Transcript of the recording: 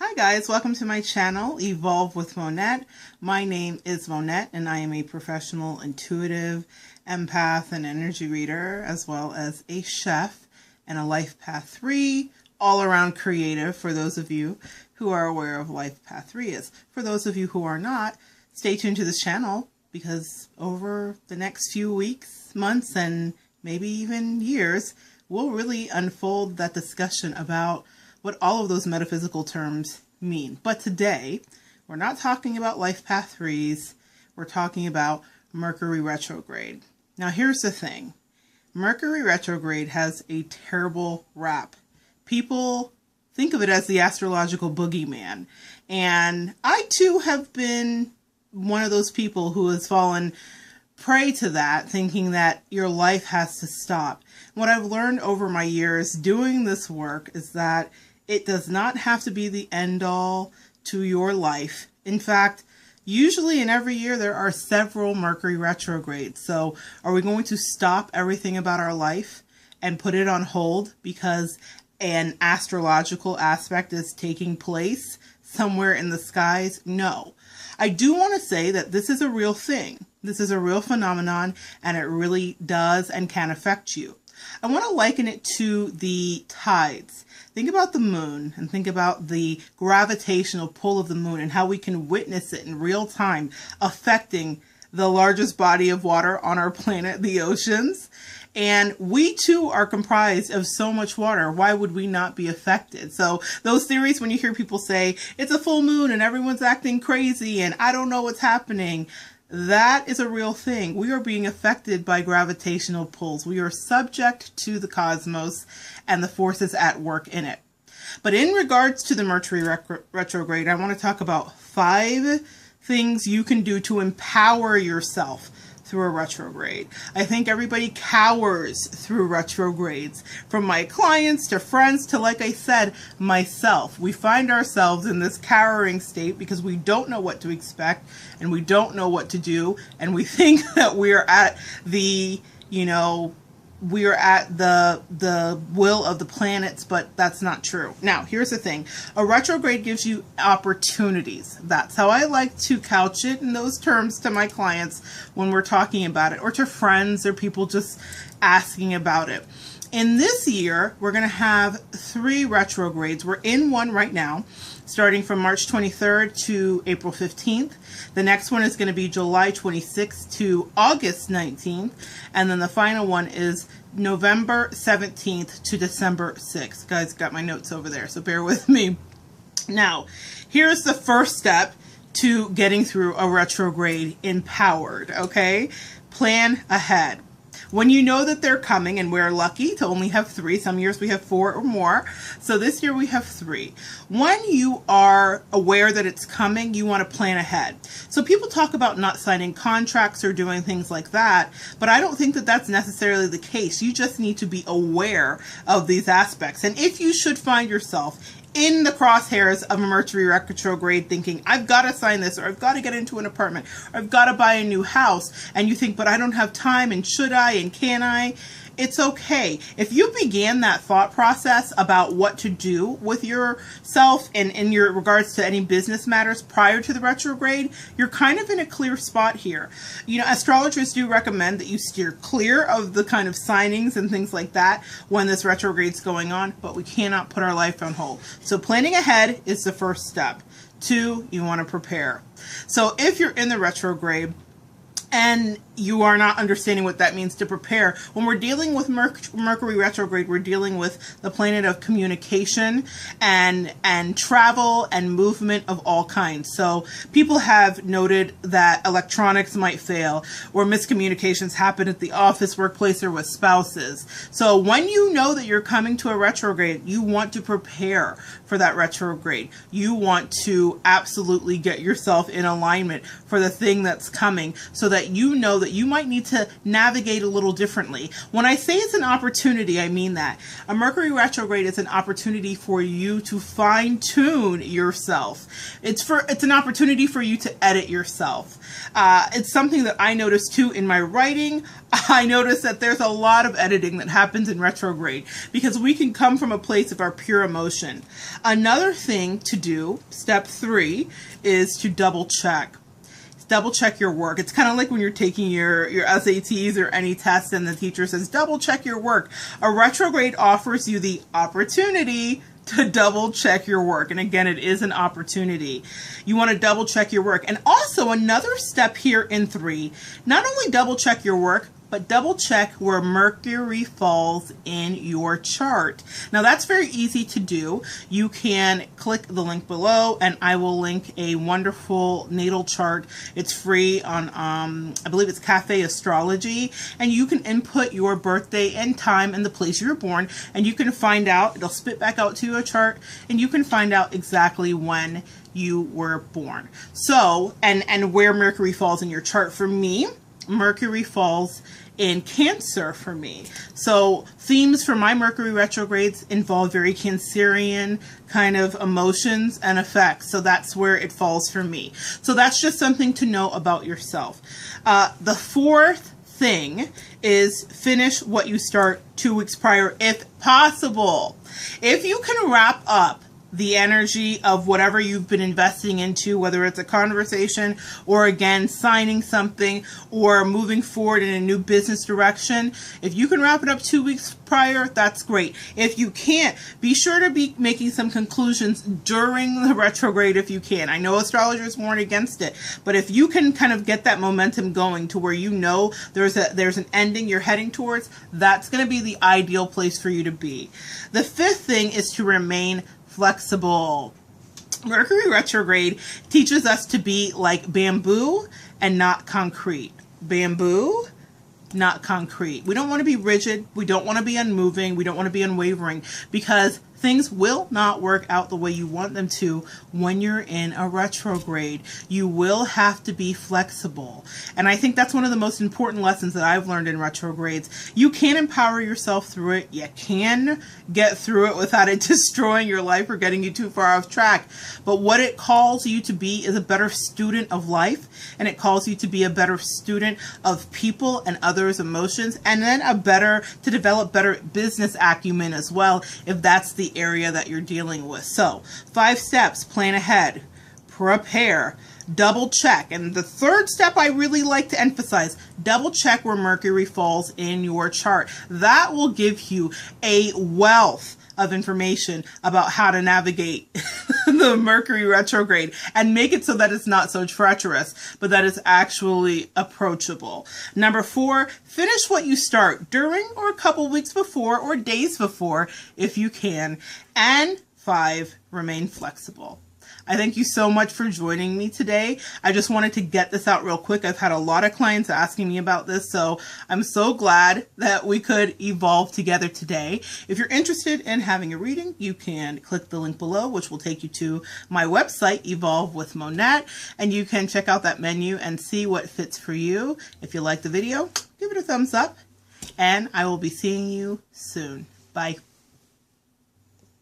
Hi guys, welcome to my channel, Evolve with Monette. My name is Monette and I am a professional intuitive, empath, and energy reader, as well as a chef and a Life Path 3, all-around creative for those of you who are aware of Life Path 3 is. For those of you who are not, stay tuned to this channel because over the next few weeks, months, and maybe even years, we'll really unfold that discussion about what all of those metaphysical terms mean. But today, we're not talking about Life Path 3s, we're talking about Mercury Retrograde. Now here's the thing, Mercury Retrograde has a terrible rap. People think of it as the astrological boogeyman, and I too have been one of those people who has fallen prey to that, thinking that your life has to stop. What I've learned over my years doing this work is that it does not have to be the end all to your life. In fact, usually in every year there are several Mercury retrogrades. So are we going to stop everything about our life and put it on hold because an astrological aspect is taking place somewhere in the skies? No. I do want to say that this is a real thing. This is a real phenomenon, and it really does and can affect you. I want to liken it to the tides. Think about the moon and think about the gravitational pull of the moon and how we can witness it in real time affecting the largest body of water on our planet, the oceans. And we too are comprised of so much water. Why would we not be affected? So those theories, when you hear people say it's a full moon and everyone's acting crazy and I don't know what's happening, that is a real thing. We are being affected by gravitational pulls. We are subject to the cosmos and the forces at work in it. But in regards to the Mercury retrograde, I want to talk about 5 things you can do to empower yourself through a retrograde. I think everybody cowers through retrogrades, from my clients to friends to, like I said, myself. We find ourselves in this cowering state because we don't know what to expect and we don't know what to do, and we think that we are at the, we are at the will of the planets, but that's not true. Now, here's the thing. A retrograde gives you opportunities. That's how I like to couch it in those terms to my clients when we're talking about it, or to friends or people just asking about it. In this year, we're going to have 3 retrogrades. We're in one right now, starting from March 23rd to April 15th. The next one is going to be July 26th to August 19th. And then the final one is November 17th to December 6th. Guys, got my notes over there, so bear with me. Now, here's the first step to getting through a retrograde empowered, okay? Plan ahead. When you know that they're coming, and we're lucky to only have 3, some years we have 4 or more, so this year we have 3. When you are aware that it's coming, you want to plan ahead. So people talk about not signing contracts or doing things like that, but I don't think that that's necessarily the case. You just need to be aware of these aspects. And if you should find yourself in the crosshairs of a Mercury retrograde thinking, I've got to sign this, or I've got to get into an apartment, or I've got to buy a new house, and you think, but I don't have time, and should I, and can I? It's okay. If you began that thought process about what to do with yourself and in your regards to any business matters prior to the retrograde, you're kind of in a clear spot here. Astrologers do recommend that you steer clear of the kind of signings and things like that when this retrograde's going on, but we cannot put our life on hold. So planning ahead is the first step. 2, you want to prepare. So if you're in the retrograde and you are not understanding what that means to prepare, when we're dealing with Mercury retrograde, we're dealing with the planet of communication and travel and movement of all kinds. So people have noted that electronics might fail, or miscommunications happen at the office, workplace, or with spouses. So when you know that you're coming to a retrograde, you want to prepare for that retrograde. You want to absolutely get yourself in alignment for the thing that's coming so that that you know that you might need to navigate a little differently. When I say it's an opportunity, I mean that. A Mercury retrograde is an opportunity for you to fine-tune yourself. It's an opportunity for you to edit yourself. It's something that I notice too in my writing. I notice that there's a lot of editing that happens in retrograde because we can come from a place of our pure emotion. Another thing to do, step 3, is to double check. Double check your work. It's kind of like when you're taking your SATs or any test and the teacher says, double check your work. A retrograde offers you the opportunity to double check your work. And again, it is an opportunity. You want to double check your work. And also another step here in 3, not only double check your work, but double check where Mercury falls in your chart. Now that's very easy to do. You can click the link below and I will link a wonderful natal chart. It's free on, I believe it's Cafe Astrology, and you can input your birthday and time and the place you were born, and you can find out, it'll spit back out to you a chart, and you can find out exactly when you were born. So, and where Mercury falls in your chart. For me, Mercury falls in Cancer for me. So themes for my Mercury retrogrades involve very Cancerian kind of emotions and effects. So that's where it falls for me. So that's just something to know about yourself. The 4th thing is finish what you start 2 weeks prior, if possible. If you can wrap up the energy of whatever you've been investing into, whether it's a conversation or again signing something or moving forward in a new business direction, if you can wrap it up 2 weeks prior, that's great. If you can't, be sure to be making some conclusions during the retrograde if you can. I know astrologers warn against it, but if you can kind of get that momentum going to where you know there's an ending you're heading towards, that's going to be the ideal place for you to be. The 5th thing is to remain flexible. Mercury retrograde teaches us to be like bamboo and not concrete. Bamboo, not concrete. We don't want to be rigid. We don't want to be unmoving. We don't want to be unwavering, because things will not work out the way you want them to when you're in a retrograde. You will have to be flexible. And I think that's one of the most important lessons that I've learned in retrogrades. You can empower yourself through it. You can get through it without it destroying your life or getting you too far off track. But what it calls you to be is a better student of life, and it calls you to be a better student of people and others' emotions, and then to develop better business acumen as well, if that's the area that you're dealing with. So 5 steps: plan ahead, prepare, double check. And the 3rd step I really like to emphasize, double check where Mercury falls in your chart. That will give you a wealth of information about how to navigate the Mercury retrograde and make it so that it's not so treacherous, but that it's actually approachable. Number 4, finish what you start during or a couple weeks before or days before if you can. And 5, remain flexible. I thank you so much for joining me today. I just wanted to get this out real quick. I've had a lot of clients asking me about this, so I'm so glad that we could evolve together today. If you're interested in having a reading, you can click the link below, which will take you to my website, Evolve with Monette, and you can check out that menu and see what fits for you. If you like the video, give it a thumbs up, and I will be seeing you soon. Bye.